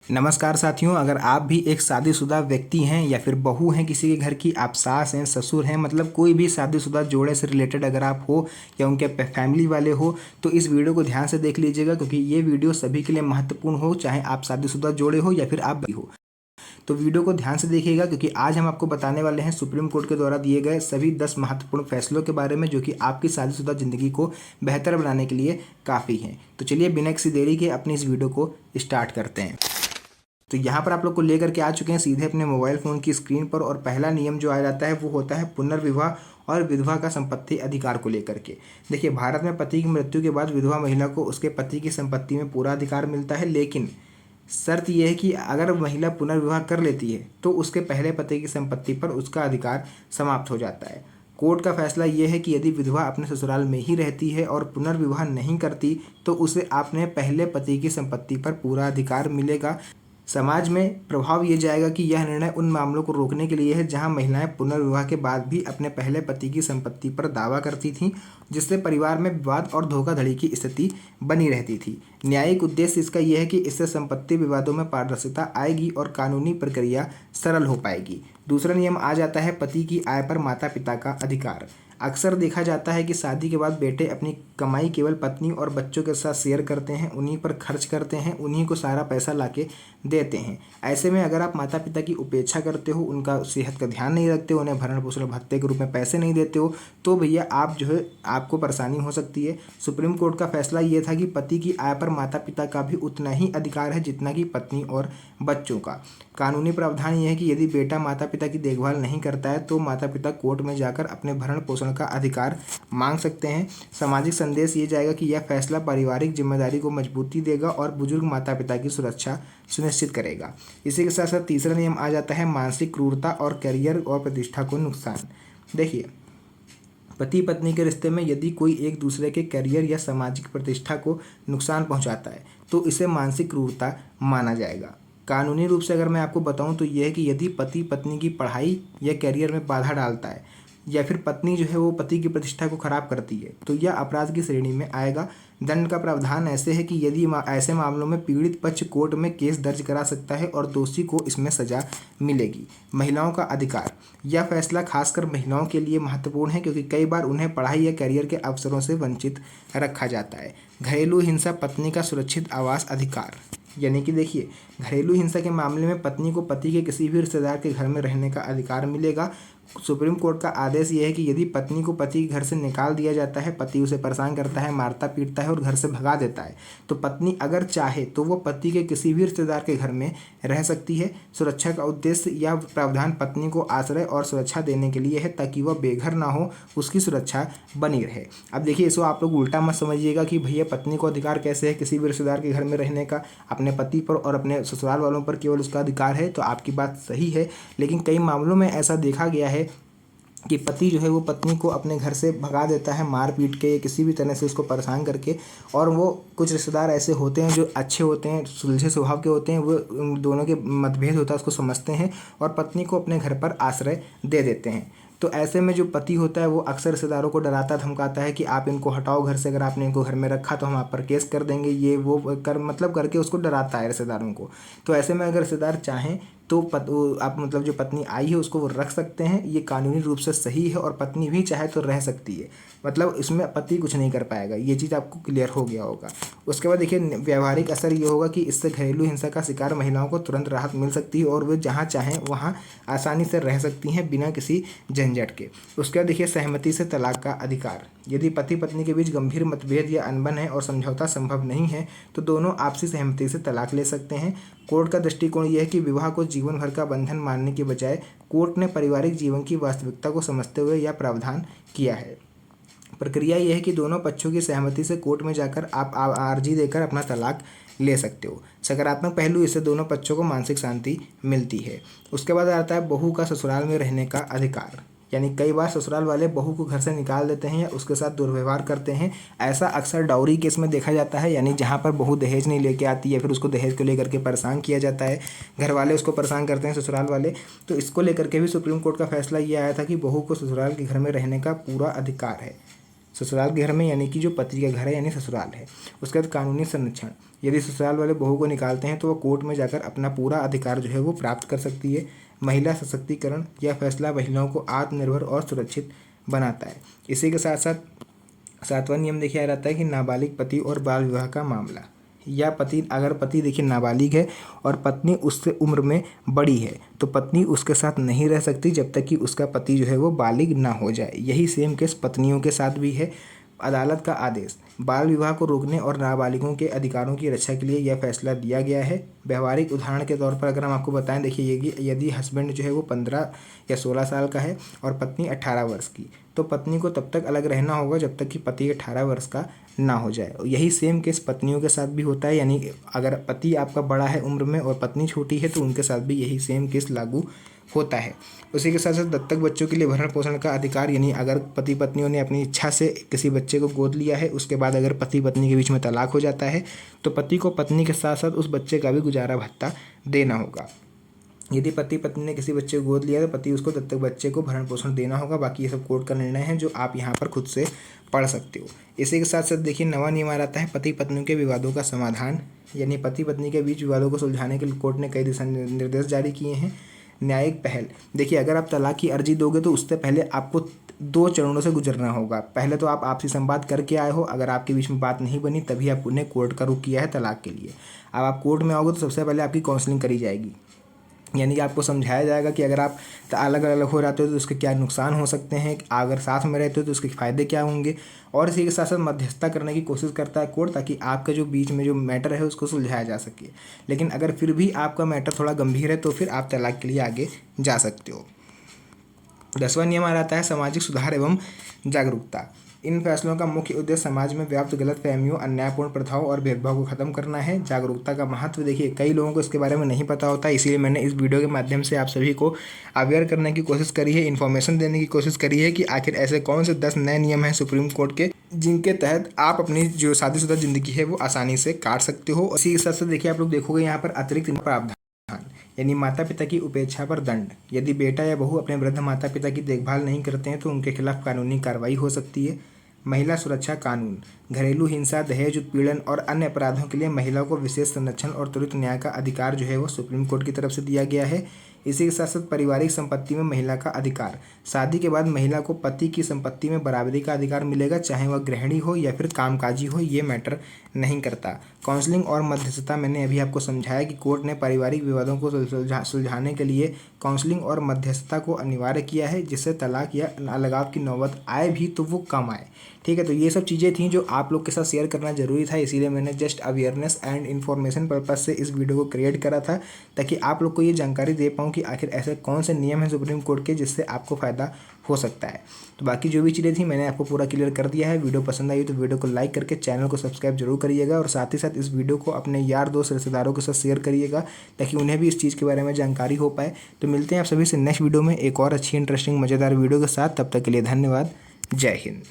नमस्कार साथियों, अगर आप भी एक शादीशुदा व्यक्ति हैं या फिर बहू हैं किसी के घर की, आप सास हैं, ससुर हैं, मतलब कोई भी शादीशुदा जोड़े से रिलेटेड अगर आप हो या उनके फैमिली वाले हो तो इस वीडियो को ध्यान से देख लीजिएगा, क्योंकि ये वीडियो सभी के लिए महत्वपूर्ण हो, चाहे आप शादीशुदा जोड़े हो या फिर आप भी हो। तो वीडियो को ध्यान से देखिएगा, क्योंकि आज हम आपको बताने वाले हैं सुप्रीम कोर्ट के द्वारा दिए गए सभी 10 महत्वपूर्ण फैसलों के बारे में, जो कि आपकी शादीशुदा ज़िंदगी को बेहतर बनाने के लिए काफ़ी हैं। तो चलिए बिना किसी देरी के अपनी इस वीडियो को स्टार्ट करते हैं। तो यहाँ पर आप लोग को लेकर के आ चुके हैं सीधे अपने मोबाइल फ़ोन की स्क्रीन पर, और पहला नियम जो आ जाता है वो होता है पुनर्विवाह और विधवा का संपत्ति अधिकार को लेकर के। देखिए, भारत में पति की मृत्यु के बाद विधवा महिला को उसके पति की संपत्ति में पूरा अधिकार मिलता है, लेकिन शर्त यह है कि अगर महिला पुनर्विवाह कर लेती है तो उसके पहले पति की संपत्ति पर उसका अधिकार समाप्त हो जाता है। कोर्ट का फैसला ये है कि यदि विधवा अपने ससुराल में ही रहती है और पुनर्विवाह नहीं करती तो उसे अपने पहले पति की संपत्ति पर पूरा अधिकार मिलेगा। समाज में प्रभाव ये जाएगा कि यह निर्णय उन मामलों को रोकने के लिए है जहां महिलाएं पुनर्विवाह के बाद भी अपने पहले पति की संपत्ति पर दावा करती थीं, जिससे परिवार में विवाद और धोखाधड़ी की स्थिति बनी रहती थी। न्यायिक उद्देश्य इसका यह है कि इससे संपत्ति विवादों में पारदर्शिता आएगी और कानूनी प्रक्रिया सरल हो पाएगी। दूसरा नियम आ जाता है पति की आय पर माता पिता का अधिकार। अक्सर देखा जाता है कि शादी के बाद बेटे अपनी कमाई केवल पत्नी और बच्चों के साथ शेयर करते हैं, उन्हीं पर खर्च करते हैं, उन्हीं को सारा पैसा लाके देते हैं। ऐसे में अगर आप माता पिता की उपेक्षा करते हो, उनका सेहत का ध्यान नहीं रखते हो, उन्हें भरण पोषण भत्ते के रूप में पैसे नहीं देते हो, तो भैया आप जो है आपको परेशानी हो सकती है। सुप्रीम कोर्ट का फैसला ये था कि पति की आय पर माता पिता का भी उतना ही अधिकार है जितना कि पत्नी और बच्चों का। कानूनी प्रावधान यह है कि यदि बेटा माता पिता की देखभाल नहीं करता है तो माता पिता कोर्ट में जाकर अपने भरण पोषण का अधिकार मांग सकते हैं। सामाजिक संदेश ये जाएगा कि यह फैसला पारिवारिक जिम्मेदारी को मजबूती देगा और बुजुर्ग माता पिता की सुरक्षा सुनिश्चित करेगा। इसी के साथ साथ तीसरा नियम आ जाता है मानसिक क्रूरता और करियर और प्रतिष्ठा को नुकसान। देखिए, पति पत्नी के रिश्ते में यदि कोई एक दूसरे के करियर या सामाजिक प्रतिष्ठा को नुकसान पहुंचाता है तो इसे मानसिक क्रूरता माना जाएगा। कानूनी रूप से अगर मैं आपको बताऊं तो यह है कि यदि पति पत्नी की पढ़ाई या करियर में बाधा डालता है या फिर पत्नी जो है वो पति की प्रतिष्ठा को खराब करती है तो यह अपराध की श्रेणी में आएगा। दंड का प्रावधान ऐसे है कि यदि ऐसे मामलों में पीड़ित पक्ष कोर्ट में केस दर्ज करा सकता है और दोषी को इसमें सजा मिलेगी। महिलाओं का अधिकार, यह फैसला खासकर महिलाओं के लिए महत्वपूर्ण है क्योंकि कई बार उन्हें पढ़ाई या करियर के अवसरों से वंचित रखा जाता है। घरेलू हिंसा, पत्नी का सुरक्षित आवास अधिकार, यानी कि देखिए, घरेलू हिंसा के मामले में पत्नी को पति के किसी भी रिश्तेदार के घर में रहने का अधिकार मिलेगा। सुप्रीम कोर्ट का आदेश यह है कि यदि पत्नी को पति के घर से निकाल दिया जाता है, पति उसे परेशान करता है, मारता पीटता है और घर से भगा देता है, तो पत्नी अगर चाहे तो वो पति के किसी भी रिश्तेदार के घर में रह सकती है। सुरक्षा का उद्देश्य यह प्रावधान पत्नी को आश्रय और सुरक्षा देने के लिए है ताकि वह बेघर ना हो, उसकी सुरक्षा बनी रहे। अब देखिए, इसको आप लोग उल्टा मत समझिएगा कि भैया पत्नी को अधिकार कैसे है किसी भी रिश्तेदार के घर में रहने का, अपने पति पर और अपने ससुराल वालों पर केवल उसका अधिकार है। तो आपकी बात सही है, लेकिन कई मामलों में ऐसा देखा गया है कि पति जो है वो पत्नी को अपने घर से भगा देता है मार पीट के, किसी भी तरह से उसको परेशान करके। और वो कुछ रिश्तेदार ऐसे होते हैं जो अच्छे होते हैं, सुलझे स्वभाव के होते हैं, वो उन दोनों के मतभेद होता है उसको समझते हैं और पत्नी को अपने घर पर आश्रय दे देते हैं। तो ऐसे में जो पति होता है वो अक्सर रिश्तेदारों को डराता धमकाता है कि आप इनको हटाओ घर से, अगर आपने इनको घर में रखा तो हम आप पर केस कर देंगे, ये वो कर मतलब करके उसको डराता है रिश्तेदारों को। तो ऐसे में अगर रिश्तेदार चाहें तो आप मतलब जो पत्नी आई है उसको वो रख सकते हैं, ये कानूनी रूप से सही है। और पत्नी भी चाहे तो रह सकती है, मतलब इसमें पति कुछ नहीं कर पाएगा, ये चीज़ आपको क्लियर हो गया होगा। उसके बाद देखिए, व्यवहारिक असर ये होगा कि इससे घरेलू हिंसा का शिकार महिलाओं को तुरंत राहत मिल सकती है और वे जहाँ चाहें वहाँ आसानी से रह सकती हैं बिना किसी झंझट के। उसके बाद देखिए, सहमति से तलाक का अधिकार। यदि पति पत्नी के बीच गंभीर मतभेद या अनबन है और समझौता संभव नहीं है तो दोनों आपसी सहमति से तलाक ले सकते हैं। कोर्ट का दृष्टिकोण यह है कि विवाह को जीवन भर का बंधन मानने के बजाय कोर्ट ने पारिवारिक जीवन की वास्तविकता को समझते हुए यह प्रावधान किया है। प्रक्रिया यह है कि दोनों पक्षों की सहमति से कोर्ट में जाकर आप अर्जी देकर अपना तलाक ले सकते हो। सकारात्मक पहलू, इससे दोनों पक्षों को मानसिक शांति मिलती है। उसके बाद आता है बहू का ससुराल में रहने का अधिकार, यानी कई बार ससुराल वाले बहू को घर से निकाल देते हैं या उसके साथ दुर्व्यवहार करते हैं। ऐसा अक्सर डाउरी केस में देखा जाता है, यानी जहाँ पर बहू दहेज नहीं लेके आती है, फिर उसको दहेज को लेकर के परेशान किया जाता है, घर वाले उसको परेशान करते हैं ससुराल वाले। तो इसको लेकर के भी सुप्रीम कोर्ट का फैसला ये आया था कि बहू को ससुराल के घर में रहने का पूरा अधिकार है। ससुराल के घर में यानी कि जो पति का घर है यानी ससुराल है। उसके बाद कानूनी संरक्षण, यदि ससुराल वाले बहू को निकालते हैं तो वो कोर्ट में जाकर अपना पूरा अधिकार जो है वो प्राप्त कर सकती है। महिला सशक्तिकरण, यह फैसला महिलाओं को आत्मनिर्भर और सुरक्षित बनाता है। इसी के साथ साथ 7वां नियम देखिए आ जाता है कि नाबालिग पति और बाल विवाह का मामला, या अगर पति देखिए नाबालिग है और पत्नी उससे उम्र में बड़ी है तो पत्नी उसके साथ नहीं रह सकती जब तक कि उसका पति जो है वो बालिग ना हो जाए। यही सेम केस पत्नियों के साथ भी है। अदालत का आदेश, बाल विवाह को रोकने और नाबालिगों के अधिकारों की रक्षा के लिए यह फैसला दिया गया है। व्यवहारिक उदाहरण के तौर पर अगर हम आपको बताएं, देखिए ये कि यदि हस्बैंड जो है वो 15 या 16 साल का है और पत्नी 18 वर्ष की, तो पत्नी को तब तक अलग रहना होगा जब तक कि पति 18 वर्ष का ना हो जाए। यही सेम केस पत्नियों के साथ भी होता है, यानी अगर पति आपका बड़ा है उम्र में और पत्नी छोटी है तो उनके साथ भी यही सेम केस लागू होता है। उसी के साथ साथ दत्तक बच्चों के लिए भरण पोषण का अधिकार, यानी अगर पति पत्नियों ने अपनी इच्छा से किसी बच्चे को गोद लिया है, उसके बाद अगर पति पत्नी के बीच में तलाक हो जाता है तो पति को पत्नी के साथ साथ उस बच्चे का भी गुजारा भत्ता देना होगा। यदि पति पत्नी ने किसी बच्चे को गोद लिया तो पति उसको दत्तक बच्चे को भरण पोषण देना होगा। बाकी ये सब कोर्ट का निर्णय है जो आप यहाँ पर खुद से पढ़ सकते हो। इसी के साथ साथ देखिए 9वां नियम आ जाता है पति पत्नी के विवादों का समाधान, यानी पति पत्नी के बीच विवादों को सुलझाने के लिए कोर्ट ने कई दिशा निर्देश जारी किए हैं। न्यायिक पहल, देखिए अगर आप तलाक की अर्जी दोगे तो उससे पहले आपको 2 चरणों से गुजरना होगा। पहले तो आप आपसी संवाद करके आए हो, अगर आपके बीच में बात नहीं बनी तभी आपने कोर्ट का रुख किया है तलाक के लिए। अब आप कोर्ट में आओगे तो सबसे पहले आपकी काउंसलिंग करी जाएगी, यानी कि आपको समझाया जाएगा कि अगर आप अलग अलग हो जाते हो तो उसके क्या नुकसान हो सकते हैं, अगर साथ में रहते हो तो उसके फ़ायदे क्या होंगे। और इसी के साथ साथ मध्यस्थता करने की कोशिश करता है कोर्ट ताकि आपका जो बीच में जो मैटर है उसको सुलझाया जा सके। लेकिन अगर फिर भी आपका मैटर थोड़ा गंभीर है तो फिर आप तलाक के लिए आगे जा सकते हो। 10वां नियम आ जाता है सामाजिक सुधार एवं जागरूकता। इन फैसलों का मुख्य उद्देश्य समाज में व्याप्त गलतफहमियों, अन्यायपूर्ण प्रथाओं और भेदभाव को खत्म करना है। जागरूकता का महत्व, देखिए कई लोगों को इसके बारे में नहीं पता होता, इसीलिए मैंने इस वीडियो के माध्यम से आप सभी को अवेयर करने की कोशिश करी है, इन्फॉर्मेशन देने की कोशिश करी है कि आखिर ऐसे कौन से 10 नए नियम हैं सुप्रीम कोर्ट के जिनके तहत आप अपनी जो शादीशुदा जिंदगी है वो आसानी से काट सकते हो। इसी के साथ साथ देखिए आप लोग देखोगे यहाँ पर अतिरिक्त प्रावधान, यानी माता पिता की उपेक्षा पर दंड। यदि बेटा या बहू अपने वृद्ध माता पिता की देखभाल नहीं करते हैं तो उनके खिलाफ कानूनी कार्रवाई हो सकती है। महिला सुरक्षा कानून, घरेलू हिंसा, दहेज उत्पीड़न और अन्य अपराधों के लिए महिलाओं को विशेष संरक्षण और त्वरित न्याय का अधिकार जो है वो सुप्रीम कोर्ट की तरफ से दिया गया है। इसी के साथ साथ पारिवारिक संपत्ति में महिला का अधिकार, शादी के बाद महिला को पति की संपत्ति में बराबरी का अधिकार मिलेगा, चाहे वह गृहिणी हो या फिर कामकाजी हो, ये मैटर नहीं करता। काउंसलिंग और मध्यस्थता, मैंने अभी आपको समझाया कि कोर्ट ने पारिवारिक विवादों को सुलझाने के लिए काउंसलिंग और मध्यस्थता को अनिवार्य किया है, जिससे तलाक या अलगाव की नौबत आए भी तो वो कम आए। ठीक है, तो ये सब चीज़ें थी जो आप लोग के साथ शेयर करना जरूरी था, इसीलिए मैंने just awareness and information purpose से इस वीडियो को क्रिएट करा था ताकि आप लोग को ये जानकारी दे पाऊँ कि आखिर ऐसे कौन से नियम हैं सुप्रीम कोर्ट के जिससे आपको फ़ायदा हो सकता है। तो बाकी जो भी चीज़ें थी मैंने आपको पूरा क्लियर कर दिया है। वीडियो पसंद आई तो वीडियो को लाइक करके चैनल को सब्सक्राइब जरूर करिएगा और साथ ही साथ इस वीडियो को अपने यार दोस्त रिश्तेदारों के साथ शेयर करिएगा ताकि उन्हें भी इस चीज़ के बारे में जानकारी हो पाए। तो मिलते हैं आप सभी से नेक्स्ट वीडियो में एक और अच्छी इंटरेस्टिंग मज़ेदार वीडियो के साथ। तब तक के लिए धन्यवाद। जय हिंद।